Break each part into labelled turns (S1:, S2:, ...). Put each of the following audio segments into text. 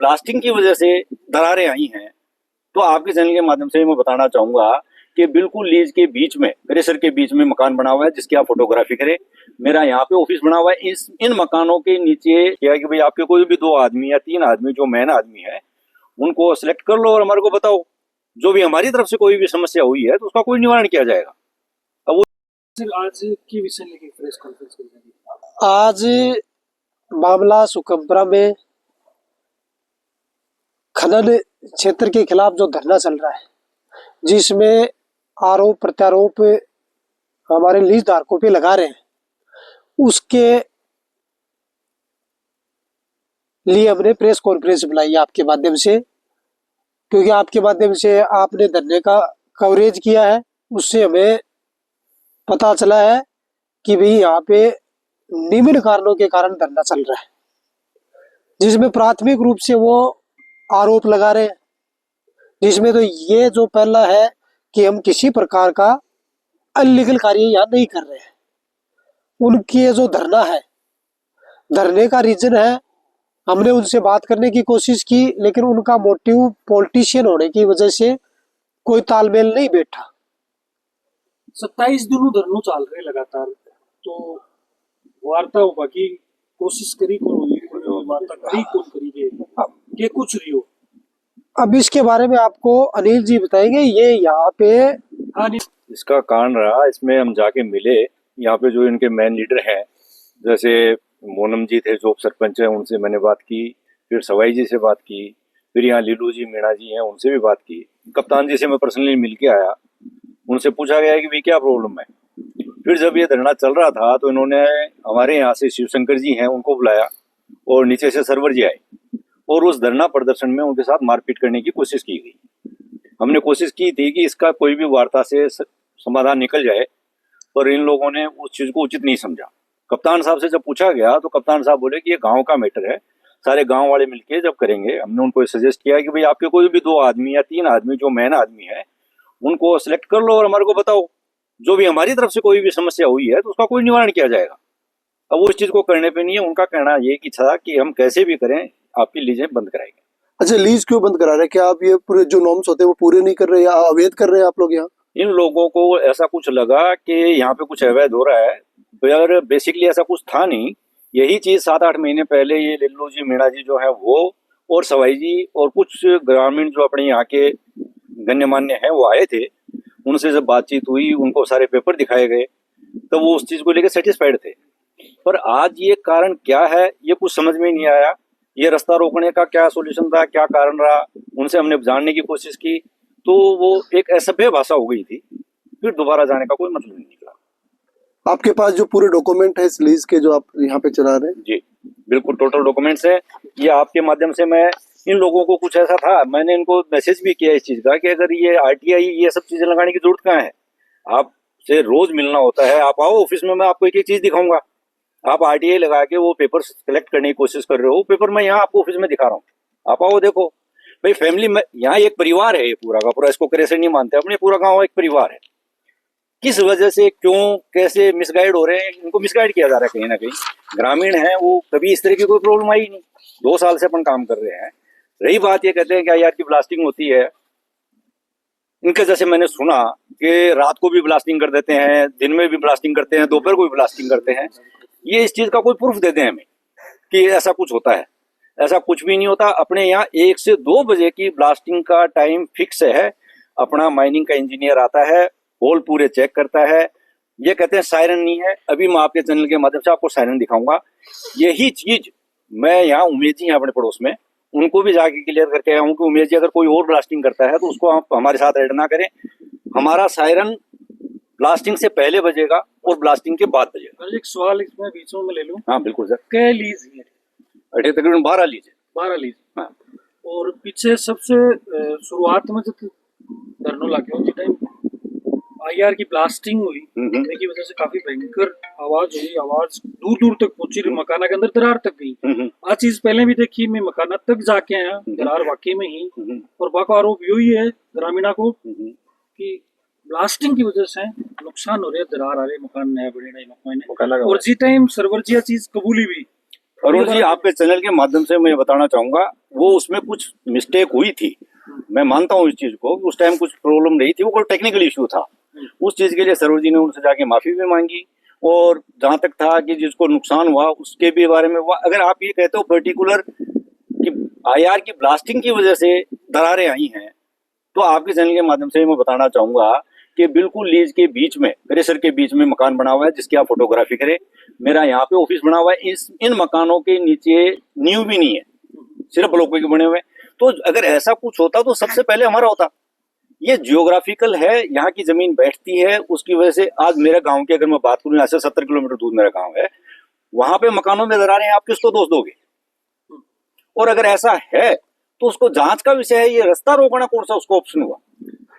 S1: Blasting की वजह से दरारें आई हैं, तो आपके चैनल के माध्यम से मैं बताना चाहूंगा कि बिल्कुल लीज के बीच में, परिसर के बीच में मकान बना हुआ है जिसकी आप फोटोग्राफी करें। मेरा यहाँ पे ऑफिस बना हुआ है। इन मकानों के नीचे क्या है कि भाई आपके कोई भी 2 आदमी या 3 आदमी जो मेन आदमी है उनको सिलेक्ट कर लो और हमारे को बताओ। जो भी हमारी तरफ से कोई भी समस्या हुई है तो उसका कोई निवारण किया जाएगा। अब वो
S2: आज की विषय लेके प्रेस कॉन्फ्रेंस की जाएगी।
S3: आज मामला सुकमपुरा में खनन क्षेत्र के खिलाफ जो धरना चल रहा है, जिसमें आरोप प्रत्यारोप हमारे लीज धारकों पे लगा रहे हैं, उसके लिए हमने प्रेस कॉन्फ्रेंस बुलाई आपके माध्यम से, क्योंकि आपके माध्यम से आपने धरने का कवरेज किया है। उससे हमें पता चला है कि भाई यहाँ पे निम्न कारणों के कारण धरना चल रहा है, जिसमें प्राथमिक रूप से वो आरोप लगा रहे हैं, जिसमें तो ये जो पहला है कि हम किसी प्रकार का अनलीगल कार्य यहाँ नहीं कर रहे हैं। उनकी जो धरना है, धरने का रीजन है, हमने उनसे बात करने की कोशिश की, लेकिन उनका मोटिव पॉलिटिशियन होने की वजह से कोई तालमेल नहीं बैठा।
S2: 27 दिनों धरनों चाल रहे लगातार, तो वार्ता होगा की कोशिश करी कौन हुई, वार्ता करी कौन करी के कुछ रही हो।
S3: अब इसके बारे में आपको अनिल जी बताएंगे। ये यहाँ पे
S1: इसका कारण रहा, इसमें हम जाके मिले, यहाँ पे जो इनके मेन लीडर हैं, जैसे मोनम जी थे जो सरपंच हैं, उनसे मैंने बात की, फिर सवाई जी से बात की, फिर यहाँ लीलू जी मीणा जी हैं उनसे भी बात की, कप्तान जी से मैं पर्सनली मिल के आया, उनसे पूछा गया कि भाई क्या प्रॉब्लम है। फिर जब ये धरना चल रहा था तो इन्होंने हमारे यहाँ से शिवशंकर जी हैं उनको बुलाया और नीचे से सर्वर जी आए और उस धरना प्रदर्शन में उनके साथ मारपीट करने की कोशिश की गई। हमने कोशिश की थी कि इसका कोई भी वार्ता से समाधान निकल जाए, पर इन लोगों ने उस चीज को उचित नहीं समझा। कप्तान साहब से जब पूछा गया तो कप्तान साहब बोले कि ये गांव का मैटर है, सारे गांव वाले मिलके जब करेंगे। हमने उनको सजेस्ट किया कि भाई आपके कोई भी 2 आदमी या 3 आदमी जो मेन आदमी है उनको सिलेक्ट कर लो और हमारे को बताओ। जो भी हमारी तरफ से कोई भी समस्या हुई है तो उसका कोई निवारण किया जाएगा। अब वो इस चीज को करने पे नहीं है। उनका कहना ये कि था कि हम कैसे भी करें आपकी लीजें बंद कराएंगे।
S4: अच्छा, लीज क्यों बंद करा रहे हैं? क्या आप ये पूरे जो नॉर्म्स होते हैं वो पूरे नहीं कर रहे या अवैध कर रहे हैं आप लोग यहाँ?
S1: इन लोगों को ऐसा कुछ लगा कि यहाँ पे कुछ अवैध हो रहा है, पर बेसिकली ऐसा कुछ था नहीं। यही चीज 7-8 महीने पहले ये लिल्लू जी मीणा जी जो है वो और सवाई जी और कुछ ग्रामीण जो अपने यहाँ के गण्यमान्य हैं वो आए थे। उनसे जब बातचीत हुई, उनको सारे पेपर दिखाए गए, तो वो उस चीज को लेकर सेटिस्फाइड थे। पर आज ये कारण क्या है ये कुछ समझ में नहीं आया। ये रास्ता रोकने का क्या सोल्यूशन था, क्या कारण रहा, उनसे हमने जानने की कोशिश की तो वो एक असभ्य भाषा हो गई थी। फिर दोबारा जाने का कोई मतलब नहीं निकला।
S4: आपके पास जो पूरे डॉक्यूमेंट है इस लीज के जो आप यहाँ पे चला रहे हैं?
S1: जी बिल्कुल, टोटल डॉक्यूमेंट्स है। ये आपके माध्यम से मैं इन लोगों को, कुछ ऐसा था, मैंने इनको मैसेज भी किया इस चीज का कि अगर ये आरटीआई ये सब चीजें लगाने की जरूरत कहाँ है। आपसे रोज मिलना होता है, आप आओ ऑफिस में, मैं आपको एक एक चीज दिखाऊंगा। आप आरटीआई लगा के वो पेपर कलेक्ट करने की कोशिश कर रहे हो, पेपर मैं यहाँ आपको ऑफिस में दिखा रहा हूँ, आप आओ देखो। भाई फैमिली में यहाँ एक परिवार है, ये पूरा का पूरा, इसको कैसे नहीं मानते, अपने पूरा गांव एक परिवार है। किस वजह से, क्यों, कैसे मिसगाइड हो रहे हैं, इनको मिसगाइड किया जा रहा है कहीं ना कहीं। ग्रामीण है वो, कभी इस तरह की कोई प्रॉब्लम आई नहीं। 2 साल से अपन काम कर रहे हैं। रही बात ये कहते हैं क्या यार की ब्लास्टिंग होती है, इनके जैसे मैंने सुना कि रात को भी ब्लास्टिंग कर देते हैं, दिन में भी ब्लास्टिंग करते हैं, दोपहर को भी ब्लास्टिंग करते हैं। ये इस चीज का कोई प्रूफ दे दें हमें कि ऐसा कुछ होता है। ऐसा कुछ भी नहीं होता। अपने यहाँ 1 से 2 बजे की ब्लास्टिंग का टाइम फिक्स है। अपना माइनिंग का इंजीनियर आता है, होल पूरे चेक करता है। ये कहते हैं सायरन नहीं है। अभी मैं आपके चैनल के माध्यम से आपको सायरन दिखाऊंगा। यही चीज मैं यहाँ उमेश जी हैं अपने पड़ोस में, उनको भी जाके क्लियर करके आया हूँ कि उमेश जी अगर कोई और ब्लास्टिंग करता है तो उसको आप हमारे साथ ऐड ना करें। हमारा सायरन ब्लास्टिंग से पहले बजेगा और ब्लास्टिंग के बाद बजेगा।
S2: एक सवाल इसमें बीच में ले लूं?
S1: हाँ बिल्कुल सर।
S2: क्या लीज है?
S1: तकरीबन 12 लीज है।
S2: 12 लीज।
S1: हाँ।
S2: और पीछे सबसे शुरुआत में जब धरनों लगे उसी टाइम आईआर की ब्लास्टिंग हुई, की वजह से काफी भयंकर आवाज हुई, आवाज दूर दूर तक पहुंची, मकाना के अंदर दरार तक गई। आज चीज पहले भी देखी, मैं मकाना तक जाके आया, दरार वाकई में ही। और बाको आरोप यही है ग्रामीणा को कि ब्लास्टिंग की वजह से नुकसान हो रहा है, दरार आ रही, मकान नया बने नहीं मकान। और जी टाइम सर्वर जी चीज कबूली भी।
S1: अरुण जी आपके चैनल के माध्यम से मैं बताना चाहूंगा, वो उसमें कुछ मिस्टेक हुई थी, मैं मानता हूँ इस चीज को, उस टाइम कुछ प्रॉब्लम नहीं थी, वो कोई टेक्निकल इश्यू था। उस चीज के लिए सरोज जी ने उनसे जाके माफी भी मांगी, और जहां तक था कि जिसको नुकसान हुआ उसके भी बारे में अगर आप ये कहते हो पर्टिकुलर कि आईआर की ब्लास्टिंग की वजह से दरारें आई हैं, तो आपके चैनल के माध्यम से मैं बताना चाहूंगा कि बिल्कुल लीज के बीच में, परिसर के बीच में मकान बना हुआ है जिसकी आप फोटोग्राफी करें। मेरा यहाँ पे ऑफिस बना हुआ है, इन मकानों के नीचे नींव भी नहीं है, सिर्फ ब्लॉकों के बने हुए हैं। तो अगर ऐसा कुछ होता तो सबसे पहले हमारा होता। ये जियोग्राफिकल है, यहाँ की जमीन बैठती है, उसकी वजह से आज मेरे गांव की अगर मैं बात करूं, यहाँ से 70 किलोमीटर दूर मेरा गांव है, वहां पे मकानों में दरारें हैं, आप किसको दोष दोगे? और अगर ऐसा है तो उसको जांच का विषय है, ये रास्ता रोकना कौन सा उसको ऑप्शन हुआ?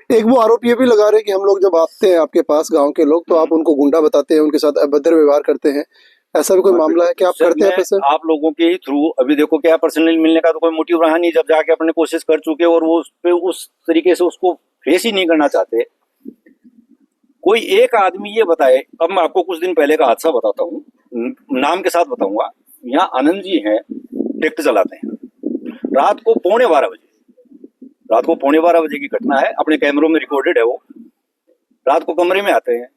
S4: एक वो आरोप ये भी लगा रहे हैं कि हम लोग जब आते हैं आपके पास गांव के लोग तो आप उनको गुंडा बताते हैं, उनके साथ अभद्र व्यवहार करते हैं, ऐसा भी कोई मामला है कि आप करते हैं पैसे?
S1: आप लोगों के ही थ्रू, अभी देखो क्या पर्सनली मिलने का तो कोई मोटिव रहा नहीं, जब जाके अपने कोशिश कर चुके और वो उस पे उस तरीके से उसको फेस ही नहीं करना चाहते। कोई एक आदमी ये बताए, अब मैं आपको कुछ दिन पहले का हादसा बताता हूँ, नाम के साथ बताऊंगा। यहाँ आनंद जी हैं, ट्रैक्टर चलाते हैं, रात को 12:15 बजे की घटना है, अपने कैमरों में रिकॉर्डेड है। वो रात को कमरे में आते हैं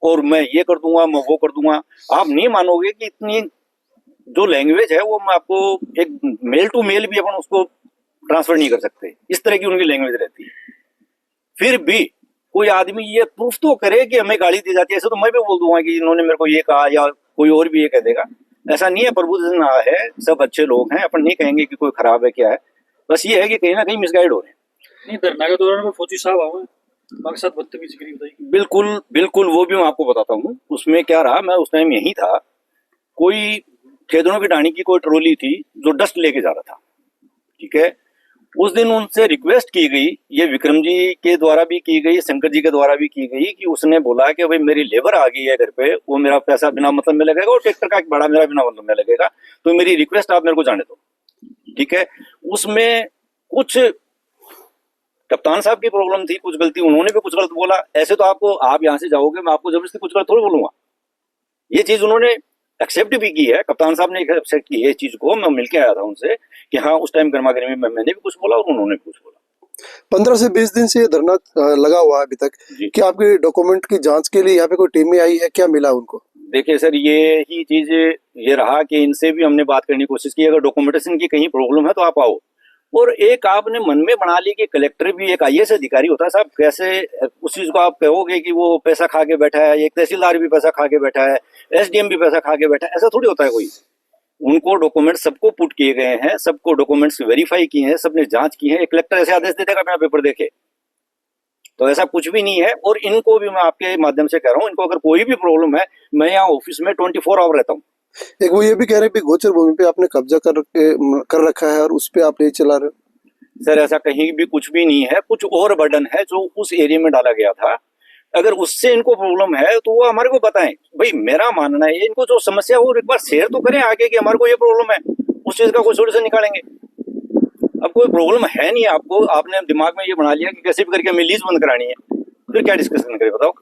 S1: और मैं ये कर दूंगा, मैं वो कर दूंगा। आप नहीं मानोगे कि इतनी जो लैंग्वेज है वो, मैं आपको एक मेल टू मेल भी अपन उसको ट्रांसफर नहीं कर सकते, इस तरह की उनकी लैंग्वेज रहती है। फिर भी कोई आदमी ये प्रूफ तो करे कि हमें गाली दी जाती है, ऐसे तो मैं भी बोल दूंगा कि इन्होंने मेरे को ये कहा, या कोई और भी ये कह देगा। ऐसा नहीं है, प्रभुदर्शन है, सब अच्छे लोग हैं, अपन नहीं कहेंगे कि कोई खराब है क्या है, बस ये है कि कहीं ना कहीं मिसगाइड हो रहे हैं।
S2: नहीं, धरना के दौरान में फौजी साहब आए हमारे साथ बदतमीजी करी, बताइए।
S1: बिल्कुल बिल्कुल, वो भी मैं आपको बताता हूँ। उसमें क्या रहा, मैं उस टाइम यही था, कोई खेदड़ों की डाणी की कोई ट्रोली थी जो डस्ट लेके जा रहा था, ठीक है। उस दिन उनसे रिक्वेस्ट की गई, ये विक्रम जी के द्वारा भी की गई, शंकर जी के द्वारा भी की गई, कि उसने बोला कि भाई मेरी लेबर आ गई है घर पे, वो मेरा पैसा बिना मतलब में लगेगा और ट्रैक्टर का भाड़ा मेरा बिना मतलब में लगेगा, तो मेरी रिक्वेस्ट आप मेरे को जाने दो, ठीक है। उसमें कुछ कप्तान साहब की प्रॉब्लम थी, कुछ गलती, उन्होंने भी कुछ गलत बोला। ऐसे तो आपको, आप यहाँ से जाओगे, मैं आपको जबरदस्ती कुछ गलत थोड़ी बोलूंगा। ये चीज उन्होंने एक्सेप्ट भी की है, कप्तान साहब ने एक्सेप्ट की है इस चीज को। मैं मिलके आया था उनसे कि हाँ, उस टाइम गर्मा गर्मी में मैंने भी कुछ बोला और उन्होंने भी कुछ बोला।
S4: 15 से 20 दिन से ये धरना लगा हुआ है अभी तक। क्या आपके डॉक्यूमेंट की जांच के लिए यहाँ पे कोई टीमें आई है, क्या मिला उनको?
S1: देखिए सर, ये ही चीज ये रहा कि इनसे भी हमने बात करने की कोशिश की, अगर डॉक्यूमेंटेशन की कहीं प्रॉब्लम है तो आप आओ। और एक आपने मन में बना ली कि कलेक्टर भी एक आईएएस अधिकारी होता है साहब, कैसे उस चीज को आप कहोगे कि वो पैसा खा के बैठा है, एक तहसीलदार भी पैसा खा के बैठा है, एसडीएम भी पैसा खा के बैठा है, ऐसा थोड़ी होता है कोई। उनको डॉक्यूमेंट सबको पुट किए गए हैं, सबको डॉक्यूमेंट्स वेरीफाई किए हैं, सबने जांच की है। एक कलेक्टर ऐसे आदेश देता है अपना पेपर देखे, तो ऐसा कुछ भी नहीं है। और इनको भी मैं आपके माध्यम से कह रहा हूँ, इनको अगर कोई भी प्रॉब्लम है, मैं यहाँ ऑफिस में 24 आवर रहता हूँ।
S4: एक वो ये भी कह रहे हैं कि गोचर भूमि पे आपने कब्जा कर रखा है और उस पे आप नहीं चला रहे।
S1: सर ऐसा कहीं भी कुछ भी नहीं है, कुछ और बर्डन है जो उस एरिया में डाला गया था। अगर उससे इनको प्रॉब्लम है तो वो हमारे को बताएं। भाई मेरा मानना है, इनको जो समस्या हो एक बार शेयर तो करें आगे कि हमारे को ये प्रॉब्लम है, उस चीज का कोई सोल्यूशन निकालेंगे। अब कोई प्रॉब्लम है नहीं आपको, आपने दिमाग में ये बना लिया कि कैसे भी करके हमें लीज बंद करानी है, फिर क्या डिस्कशन करें बताओ?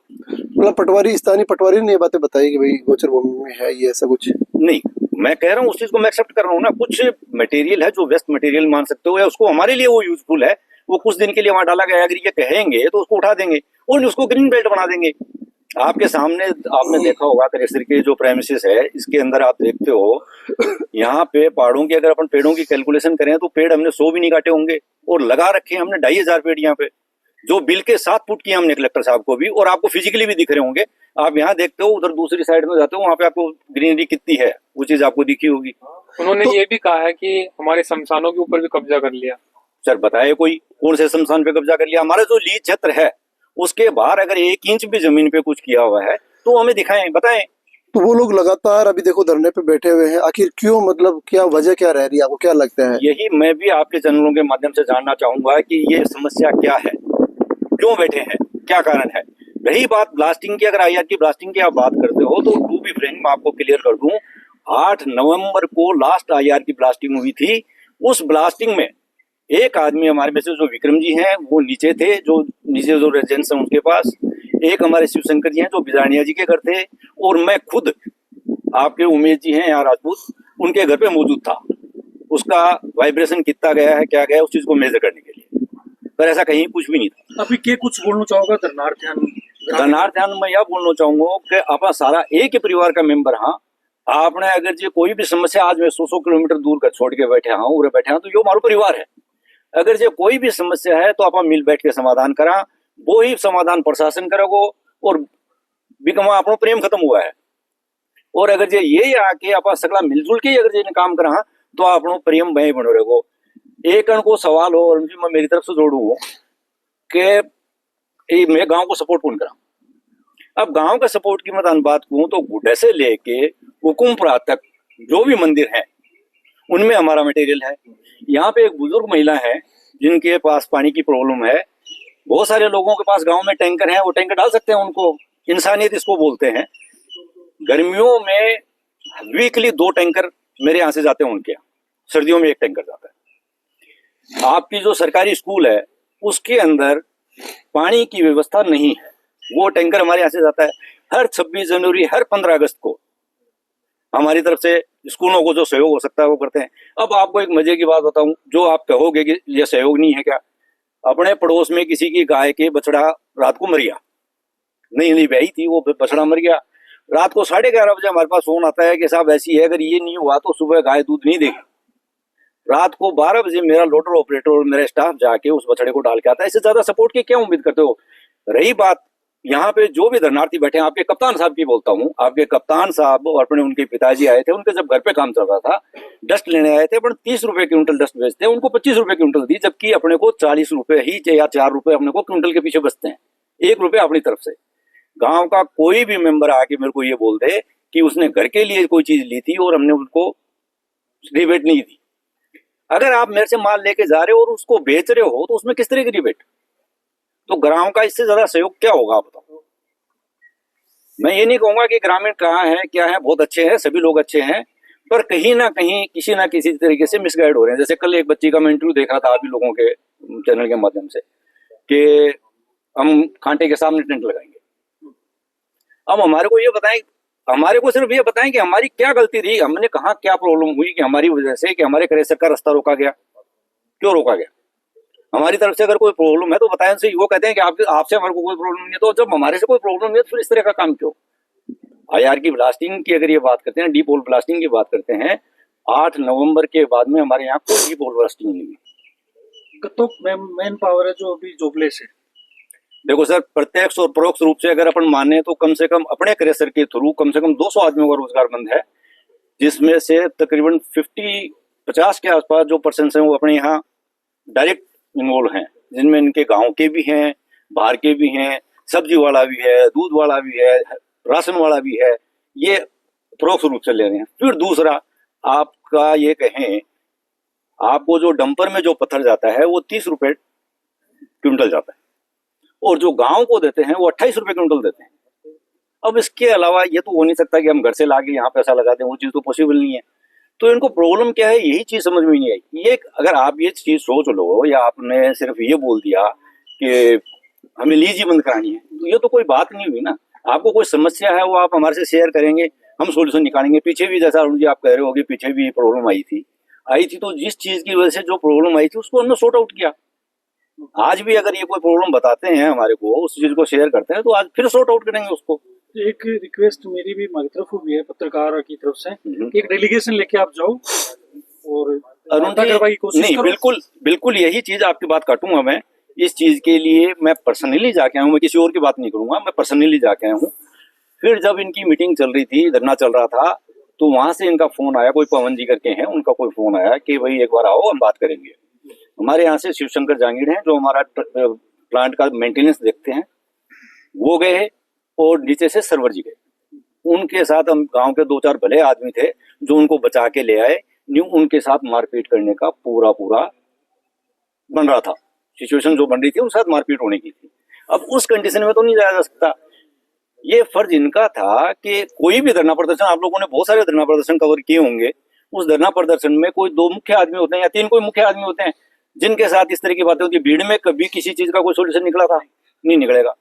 S4: मतलब पटवारी, स्थानीय पटवारी ने ये बातें बताई कि भाई गोचर भूमि में है ये, ऐसा कुछ
S1: नहीं। मैं कह रहा हूँ उस चीज को मैं एक्सेप्ट कर रहा हूँ ना। कुछ मटेरियल है जो वेस्ट मटेरियल मान सकते हो, या उसको हमारे लिए वो यूजफुल है, वो कुछ दिन के लिए वहां डाला गया, अगर ये कहेंगे तो उसको उठा देंगे और उसको ग्रीन बेल्ट बना देंगे। आपके सामने आपने देखा होगा क्रेशर के जो प्रेमिसेस है, इसके अंदर आप देखते हो यहाँ पे पहाड़ों की, अगर अपन पेड़ों की कैलकुलेशन करें तो पेड़ हमने 100 भी नहीं काटे होंगे, और लगा रखे हमने 2500 पेड़ यहाँ पे, जो बिल के साथ पुट किया हमने कलेक्टर साहब को भी, और आपको फिजिकली भी दिख रहे होंगे। आप यहाँ देखते हो, उधर दूसरी साइड में जाते हो, वहाँ पे आपको ग्रीनरी कितनी है वो चीज आपको दिखी होगी।
S5: उन्होंने ये भी कहा है कि हमारे शमशानों के ऊपर भी कब्जा कर लिया।
S1: सर बताए कोई कौन से शमशान पे कब्जा कर लिया? हमारा जो लीज क्षेत्र है उसके बाहर अगर 1 इंच भी जमीन पे कुछ किया हुआ है तो हमें दिखाएं, बताएं।
S4: तो वो लोग लगातार अभी देखो धरने पे बैठे हुए हैं, आखिर क्यों? मतलब क्या वजह क्या रह रही है, आपको क्या लगता है?
S1: यही मैं भी आपके चैनलों के माध्यम से जानना चाहूंगा कि ये समस्या क्या है, क्यों बैठे हैं, क्या कारण है। रही बात ब्लास्टिंग की, अगर आईआर की ब्लास्टिंग की आप बात करते हो तो टू बी फ्रैंक मैं आपको क्लियर कर दूं, 8 नवंबर को लास्ट आईआर की ब्लास्टिंग हुई थी। उस ब्लास्टिंग में एक आदमी हमारे में से जो विक्रम जी हैं वो नीचे थे, जो नीचे जो रेजिडेंस है उनके पास, एक हमारे शिवशंकर जी हैं जो बिजानिया जी के घर थे, और मैं खुद आपके उमेश जी हैं यहाँ राजपूत, उनके घर पे मौजूद था। उसका वाइब्रेशन कितना गया है, क्या गया है, उस चीज को मेजर करने के लिए, पर ऐसा कहीं कुछ भी नहीं था।
S2: अभी के कुछ बोलना चाहोगा
S1: धनार्थ मैं यह बोलना चाहूंगा कि आप सारा एक ही परिवार का मेंबर, हाँ आपने अगर जो कोई भी समस्या, आज मैं 100 किलोमीटर दूर कर छोड़ के बैठे हाँ उरे बैठे हाँ, तो यो हमारा परिवार है। अगर जो कोई भी समस्या है तो आप मिल बैठ के समाधान करा, वो ही समाधान प्रशासन करेगो और बिकमा अपनो प्रेम खत्म हुआ है। और अगर जे ये आके आप सकला मिलजुल के अगर जे काम करा तो अपनो प्रेम वही बनो रहेगो। एक को सवाल हो और मैं मेरी तरफ से जोड़ू कि मैं गांव को सपोर्ट कौन करा। अब गांव का सपोर्ट की मैं बात कहूं तो गुड्डे से लेके हुकुमपुरा तक जो भी मंदिर है उनमें हमारा मटेरियल है। यहाँ पे एक बुजुर्ग महिला है जिनके पास पानी की प्रॉब्लम है। बहुत सारे लोगों के पास गांव में टैंकर है, वो टैंकर डाल सकते हैं, उनको इंसानियत इसको बोलते हैं। गर्मियों में वीकली 2 टैंकर मेरे यहाँ से जाते हैं उनके यहाँ, सर्दियों में 1 टैंकर जाता है। आपकी जो सरकारी स्कूल है उसके अंदर पानी की व्यवस्था नहीं है, वो टैंकर हमारे यहाँ से जाता है। हर 26 जनवरी, हर 15 अगस्त को हमारी तरफ से स्कूलों को जो सहयोग हो सकता है वो करते हैं। अब आपको एक मजे की बात बताऊं, जो आप कहोगे कि ये सहयोग नहीं है क्या, अपने पड़ोस में किसी की गाय के बछड़ा रात को मर गया, नहीं ब्याही थी, वो बछड़ा मर गया। रात को 11:30 बजे हमारे पास फोन आता है कि साहब ऐसी है, अगर ये नहीं हुआ तो सुबह गाय दूध नहीं देगी। रात को 12 बजे मेरा लोडर ऑपरेटर और मेरा स्टाफ जाके उस बछड़े को डाल के आता है। इससे ज्यादा सपोर्ट की क्या उम्मीद करते हो। रही बात यहाँ पे जो भी धरनार्थी बैठे हैं, आपके कप्तान साहब की बोलता हूँ, आपके कप्तान साहब और अपने उनके पिताजी आए थे, उनके जब घर पे काम चल रहा था डस्ट लेने आए थे, पर 30 रुपए क्विंटल डस्ट बेचते हैं, उनको 25 रुपए क्विंटल दी, जबकि अपने को 40 रुपए ही या 4 रुपए अपने को क्विंटल के पीछे बचते हैं, 1 रुपए अपनी तरफ से। गांव का कोई भी मेंबर आके मेरे को ये बोल दे कि उसने घर के लिए कोई चीज ली थी और हमने उनको रिबेट नहीं दी। अगर आप मेरे से माल लेके जा रहे हो और उसको बेच रहे हो तो उसमें किस तरह की रिबेट, तो ग्राम का इससे ज्यादा सहयोग क्या होगा आप बताओ। मैं ये नहीं कहूंगा कि ग्रामीण कहाँ है क्या है, बहुत अच्छे हैं, सभी लोग अच्छे हैं, पर कहीं ना कहीं किसी ना किसी तरीके से मिसगाइड हो रहे हैं। जैसे कल एक बच्ची का मैं इंटरव्यू देखा था आप ही लोगों के चैनल के माध्यम से कि हम कांटे के सामने टेंट लगाएंगे। अब हमारे को ये बताएं, हमारे को सिर्फ ये बताएं कि हमारी क्या गलती थी, हमने कहाँ क्या प्रॉब्लम हुई कि हमारी वजह से कि हमारे क्रेशर का रास्ता रोका गया, क्यों रोका गया। हमारी तरफ से अगर कोई प्रॉब्लम है तो बताएं उनसे। वो कहते हैं कि आपसे हमारे को कोई प्रॉब्लम नहीं है, तो जब हमारे से कोई प्रॉब्लम नहीं है तो फिर इस तरह का काम क्यों। आईआर की ब्लास्टिंग की अगर ये बात करते हैं, डीप होल ब्लास्टिंग की बात करते हैं, 8 नवंबर के बाद में हमारे यहाँ कोई डीप होल ब्लास्टिंग नहीं हुई।
S2: तो मैन पावर है जो अभी जोबलेस है।
S1: देखो सर, प्रत्यक्ष और परोक्ष रूप से अगर अपन माने तो कम से कम अपने क्रेशर के थ्रू कम से कम 200 आदमियों का रोजगार बंद है, जिसमें से तकरीबन 50 के आसपास जो पर्सन हैं वो अपने यहाँ डायरेक्ट इन्वॉल्व हैं, जिनमें इनके गांव के भी हैं, बाहर के भी हैं, सब्जी वाला भी है, दूध वाला भी है, राशन वाला भी है, ये परोक्ष रूप से ले रहे हैं। फिर दूसरा आपका ये कहें, आपको जो डंपर में जो पत्थर जाता है वो 30 रुपए क्विंटल जाता है और जो गांव को देते हैं वो 28 रुपए क्विंटल देते हैं। अब इसके अलावा ये तो हो नहीं सकता कि हम घर से लाके यहाँ पैसा लगा दें, वो चीज तो पॉसिबल नहीं है। तो इनको प्रॉब्लम क्या है यही चीज समझ में नहीं आई। ये अगर आप ये चीज सोच लो या आपने सिर्फ ये बोल दिया कि हमें लीज ही बंद करानी है, तो ये तो कोई बात नहीं हुई ना। आपको कोई समस्या है वो आप हमारे से शेयर करेंगे, हम सोल्यूशन निकालेंगे। पीछे भी जैसा अरुण जी आप कह रहे हो कि पीछे भी प्रॉब्लम आई थी, तो जिस चीज की वजह से जो प्रॉब्लम आई थी उसको हमने सॉर्ट आउट किया। आज भी अगर ये कोई प्रॉब्लम बताते हैं हमारे को, उस चीज को शेयर करते हैं, तो आज फिर सॉर्ट आउट करेंगे उसको।
S2: एक रिक्वेस्ट मेरी भी हमारी तरफ हुई है पत्रकार की तरफ से, एक डेलीगेशन लेके आप जाओ और
S1: अरुण जी, नहीं बिल्कुल यही चीज आपकी बात काटूंगा मैं। इस चीज के लिए मैं पर्सनली जाके आया हूँ, मैं किसी और की बात नहीं करूंगा, मैं पर्सनली जाके आया हूँ। फिर जब इनकी मीटिंग चल रही थी, धरना चल रहा था, तो वहां से इनका फोन आया, कोई पवन जी करके हैं, उनका कोई फोन आया कि भाई एक बार आओ हम बात करेंगे। हमारे यहाँ से शिवशंकर जांगीड़ हैं जो हमारा प्लांट का मेंटेनेंस देखते हैं, वो गए और नीचे से सर्वर जी गए। उनके साथ हम गांव के 2-4 भले आदमी थे जो उनको बचा के ले आए। न्यू उनके साथ मारपीट करने का पूरा बन रहा था, सिचुएशन जो बन रही थी उनके साथ मारपीट होने की थी। अब उस कंडीशन में तो नहीं जाया जा सकता। ये फर्ज इनका था कि कोई भी धरना प्रदर्शन, आप लोगों ने बहुत सारे धरना प्रदर्शन कवर किए होंगे, उस धरना प्रदर्शन में कोई 2 मुख्य आदमी होते हैं या 3 कोई मुख्य आदमी होते हैं जिनके साथ इस तरह की बातें होती है। भीड़ में कभी किसी चीज का कोई सोल्यूशन निकला था? नहीं निकलेगा।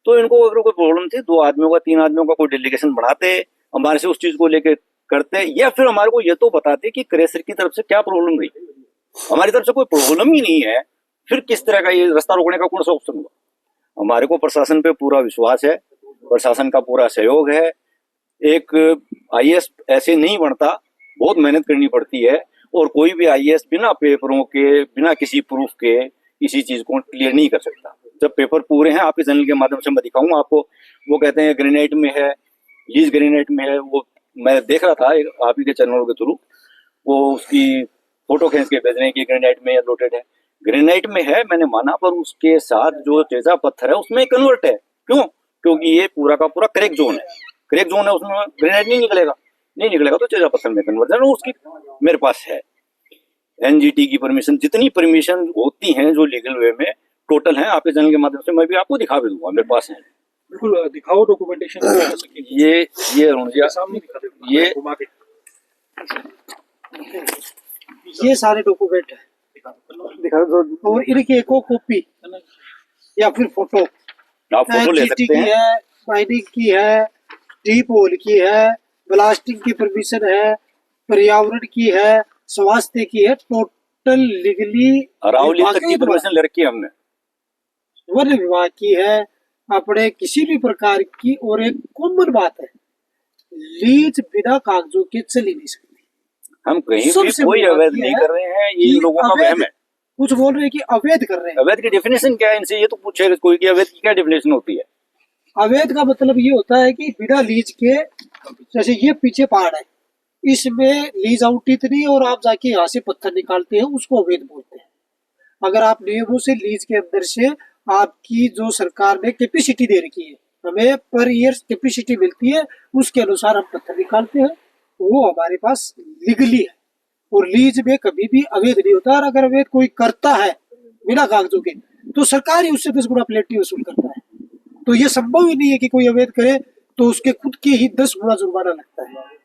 S1: तो इनको अगर कोई प्रॉब्लम थी, 2 आदमियों का 3 आदमियों का कोई डेलीगेशन बनाते, हमारे से उस चीज को लेके करते, या फिर हमारे को ये तो बताते कि क्रेशर की तरफ से क्या प्रॉब्लम रही। हमारी तरफ से कोई प्रॉब्लम ही नहीं है, फिर किस तरह का ये रास्ता रोकने का कौन सा ऑप्शन हुआ। हमारे को प्रशासन पे पूरा विश्वास है, प्रशासन का पूरा सहयोग है। एक आईएएस ऐसे नहीं बनता, बहुत मेहनत करनी पड़ती है, और कोई भी आईएएस बिना पेपरों के, बिना किसी प्रूफ के किसी चीज को क्लियर नहीं कर सकता। जब पेपर पूरे हैं, आपके चैनल के माध्यम से मैं दिखाऊंगा आपको। वो कहते हैं ग्रेनाइट में है, लीज ग्रेनाइट में है, वो मैं देख रहा था आप ही के चैनलों के थ्रू, वो उसकी फोटो खींच के भेज रहे हैं कि ग्रेनाइट में लोटेड है। ग्रेनाइट में है मैंने माना, पर उसके साथ जो तेजा पत्थर है उसमें कन्वर्ट है। क्यों? क्योंकि ये पूरा का पूरा क्रैक जोन है, क्रैक जोन है, उसमें ग्रेनाइट नहीं निकलेगा तो तेजा पत्थर में कन्वर्जन उसकी मेरे पास है। एनजीटी की परमिशन, जितनी परमिशन होती हैं जो लीगल वे में टोटल है, आपके चैनल के माध्यम से मैं भी आपको दिखा भी दूंगा, मेरे पास है।
S2: बिल्कुल दिखाओ डॉक्यूमेंटेशन।
S1: ये अरुण जी
S2: सामने दिखा दो,
S1: ये
S2: घुमा के
S3: ये सारे डॉक्यूमेंट है,
S4: दिखा दो।
S3: और इनकी एक कॉपी या फिर फोटो
S1: आप फोटो ले
S3: एनजीटी
S1: सकते
S3: की
S1: हैं।
S3: है, माइनिंग की है, डीप होल की है, ब्लास्टिंग की परमिशन है, पर्यावरण की है, स्वास्थ्य की है, टोटल लीगली
S1: अरावली तक की परमिशन ले रखी है हमने।
S3: वन विभाग की है, अपने किसी भी प्रकार की। और एक कॉमन बात है, लीज बिना कागजों के चल ही नहीं सकती।
S1: हम कहीं भी
S3: सबसे
S1: कोई
S3: बड़ी बात
S1: अवैध
S3: ये
S1: नहीं
S3: है
S1: कर रहे हैं, ये
S3: कि
S1: इन लोगों का
S3: अवैध-
S1: वहम है।
S3: कुछ बोल रहे हैं कि अवैध कर रहे हैं।
S1: अवैध की डेफिनेशन क्या है, इनसे ये तो पूछे कोई कि अवैध की क्या डेफिनेशन होती है।
S3: अवैध का मतलब ये होता है कि बिना लीज के, जैसे ये पीछे पहाड़ है, इसमें लीज आउट इतनी और आप जाके यहाँ से पत्थर निकालते हैं, उसको अवैध बोलते हैं। अगर आप नियमों से लीज के अंदर से आपकी जो सरकार ने कैपेसिटी दे रखी है, हमें पर ईयर कैपेसिटी मिलती है, उसके अनुसार हम पत्थर निकालते हैं, वो हमारे पास लीगली है। और लीज में कभी भी अवैध नहीं होता। और अगर अवैध कोई करता है बिना कागजों के, तो सरकार ही उससे 10 गुना पेनल्टी वसूल करता है। तो ये संभव ही नहीं है कि कोई अवैध करे तो उसके खुद के ही 10 गुना जुर्माना लगता है।